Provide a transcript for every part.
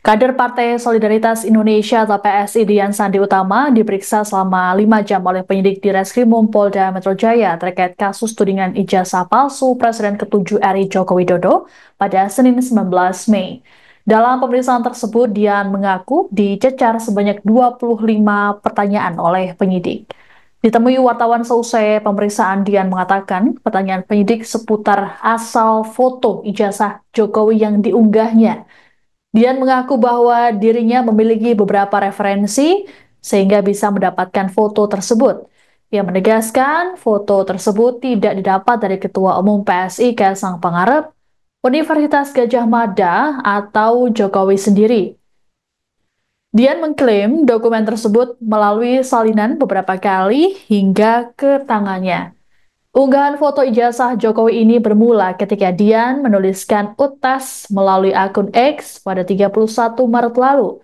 Kader Partai Solidaritas Indonesia atau PSI Dian Sandi Utama diperiksa selama 5 jam oleh penyidik di Reskrimum Polda Metro Jaya terkait kasus tudingan ijazah palsu Presiden ke-7 RI Joko Widodo pada Senin 19 Mei. Dalam pemeriksaan tersebut, Dian mengaku dicecar sebanyak 25 pertanyaan oleh penyidik. Ditemui wartawan seusai pemeriksaan, Dian mengatakan pertanyaan penyidik seputar asal foto ijazah Jokowi yang diunggahnya. Dian mengaku bahwa dirinya memiliki beberapa referensi sehingga bisa mendapatkan foto tersebut. Ia menegaskan foto tersebut tidak didapat dari Ketua Umum PSI Kaisang Pangarep, Universitas Gadjah Mada, atau Jokowi sendiri. Dian mengklaim dokumen tersebut melalui salinan beberapa kali hingga ke tangannya. Unggahan foto ijazah Jokowi ini bermula ketika Dian menuliskan utas melalui akun X pada 31 Maret lalu.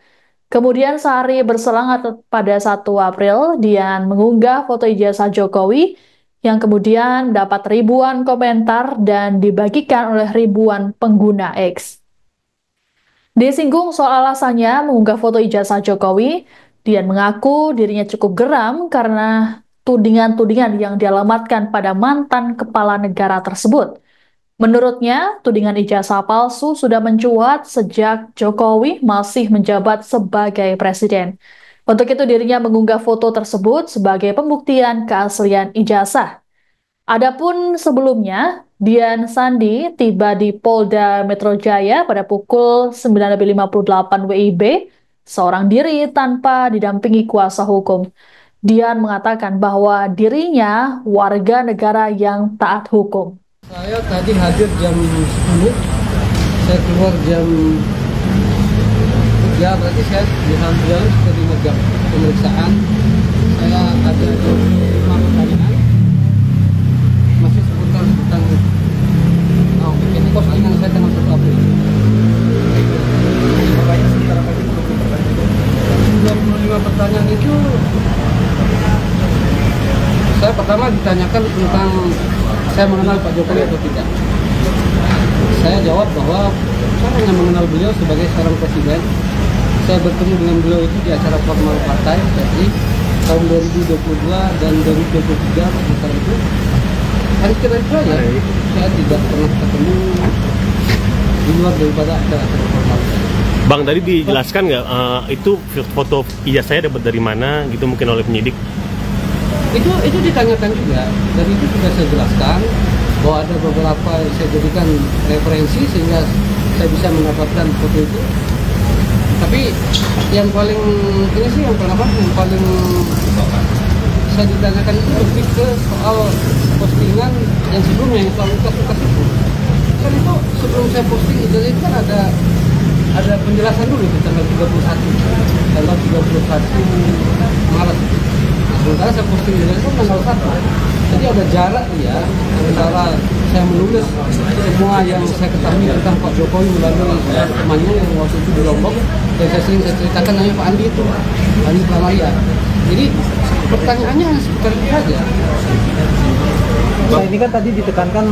Kemudian sehari berselang atau pada 1 April, Dian mengunggah foto ijazah Jokowi yang kemudian mendapat ribuan komentar dan dibagikan oleh ribuan pengguna X. Disinggung soal alasannya mengunggah foto ijazah Jokowi, Dian mengaku dirinya cukup geram karena tudingan-tudingan yang dialamatkan pada mantan kepala negara tersebut. Menurutnya, tudingan ijazah palsu sudah mencuat sejak Jokowi masih menjabat sebagai presiden. Untuk itu dirinya mengunggah foto tersebut sebagai pembuktian keaslian ijazah. Adapun sebelumnya, Dian Sandi tiba di Polda Metro Jaya pada pukul 9.58 WIB, seorang diri tanpa didampingi kuasa hukum. Dian mengatakan bahwa dirinya warga negara yang taat hukum. Saya tadi hadir jam 10, saya keluar jam 3, berarti saya di hampir sekitar 5 jam pemeriksaan. Saya ada 5 pertanyaan, masih seputar tentang ini postingan saya tanggal 1 April. 25 pertanyaan itu saya pertama ditanyakan tentang saya mengenal Pak Jokowi atau tidak. Saya jawab bahwa saya hanya mengenal beliau sebagai seorang presiden. Saya bertemu dengan beliau itu di acara formal partai PSI tahun 2022 dan 2023 sekitar itu. Hanya itu aja. Saya tidak pernah ketemu di luar daripada acara formal. Bang, tadi dijelaskan nggak itu foto ijazah saya dapat dari mana gitu mungkin oleh penyidik? Itu ditanyakan juga, dan itu sudah saya jelaskan bahwa ada beberapa yang saya jadikan referensi sehingga saya bisa mendapatkan foto itu. Tapi yang paling saya ditanyakan itu lebih ke soal postingan yang sebelumnya yang soal utas itu. Kan itu sebelum saya posting itu kan ada penjelasan dulu di tanggal 31 Maret. Sementara saya posting itu tanggal 1. Jadi ada jarak ya antara saya menulis semua yang saya ketahui tentang Pak Jokowi melalui temannya yang waktu itu di Lombok, dan saya ceritakan namanya Pak Andi itu, Andi Pramaria. Jadi pertanyaannya seperti itu saja. Nah, ini kan tadi ditekankan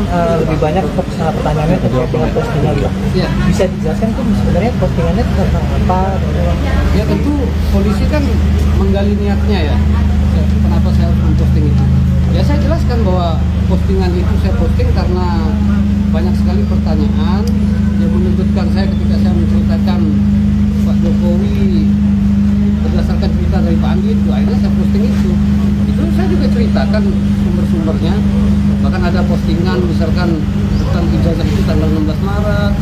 lebih banyak pertanyaannya terkait dengan postingan, Pak. Ya. Bisa dijelaskan tuh sebenarnya postingannya tentang apa? Ya tentu polisi kan menggali niatnya ya. Kenapa saya harus memposting itu? Ya saya jelaskan bahwa postingan itu saya posting karena banyak sekali pertanyaan yang menuntutkan saya ketika saya menceritakan Pak Jokowi berdasarkan cerita dari Pak Andi itu, akhirnya saya posting itu. Itu saya juga ceritakan sumber-sumbernya. Bahkan ada postingan misalkan tentang ijazah itu tanggal 16 Maret,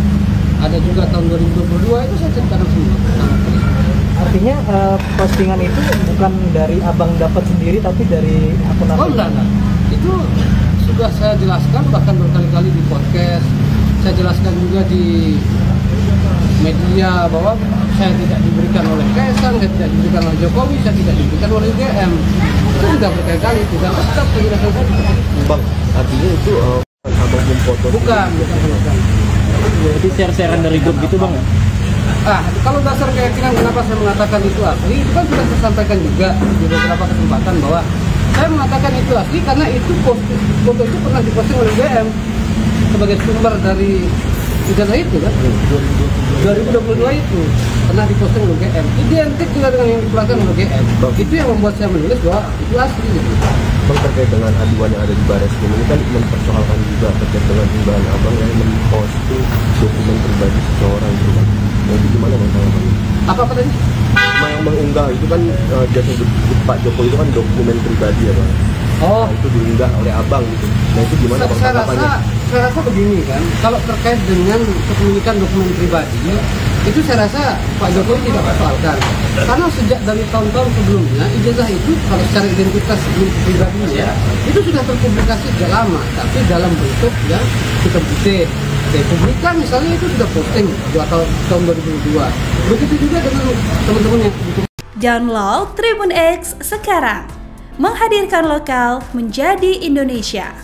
ada juga tahun 2022, itu saya ceritakan semua. Artinya postingan itu bukan dari abang dapat sendiri tapi dari akun Oh enggak. Itu sudah saya jelaskan bahkan berkali-kali di podcast. Saya jelaskan juga di media bahwa saya tidak diberikan oleh Kaisang, saya tidak diberikan oleh Jokowi, saya tidak diberikan oleh UGM. Itu sudah berkali-kali, tidak tetap penjelasan saya. Bang, artinya itu ataupun foto? Bukan. Jadi share-sharean dari grup gitu, Bang? Kalau dasar keyakinan kenapa saya mengatakan itu asli, itu kan sudah saya sampaikan juga di beberapa kesempatan bahwa saya mengatakan itu asli karena itu foto itu pernah diposting oleh UGM sebagai sumber dari ijazah itu kan. 2022 itu pernah diposting oleh GM, identik juga dengan yang dikeluarkan oleh GM. Itu yang membuat saya menulis bahwa itu asli gitu. Bang, terkait dengan aduan yang ada di Barreskrim ini kan mempersoalkan juga terkait dengan unggahan abang yang memposting dokumen pribadi seseorang gitu kan. Nah, itu gimana Bang tanggapannya? Apa tadi? Yang mengunggah itu kan jasa Pak Jokowi itu kan dokumen pribadi ya Bang. Oh, Nah, itu diunggah oleh abang gitu. Nah itu gimana Bang tanggapannya? Saya rasa begini kan, kalau terkait dengan kepemilikan dokumen pribadi, itu saya rasa Pak Jokowi tidak persoalkan. Karena sejak dari tahun-tahun sebelumnya, ijazah itu kalau secara identitas pribadinya, itu sudah terpublikasi sejak lama, tapi dalam bentuk yang hitam putih. Publika misalnya itu sudah posting tahun 2002. Begitu juga dengan teman-teman yang Download Tribun X sekarang, menghadirkan lokal menjadi Indonesia.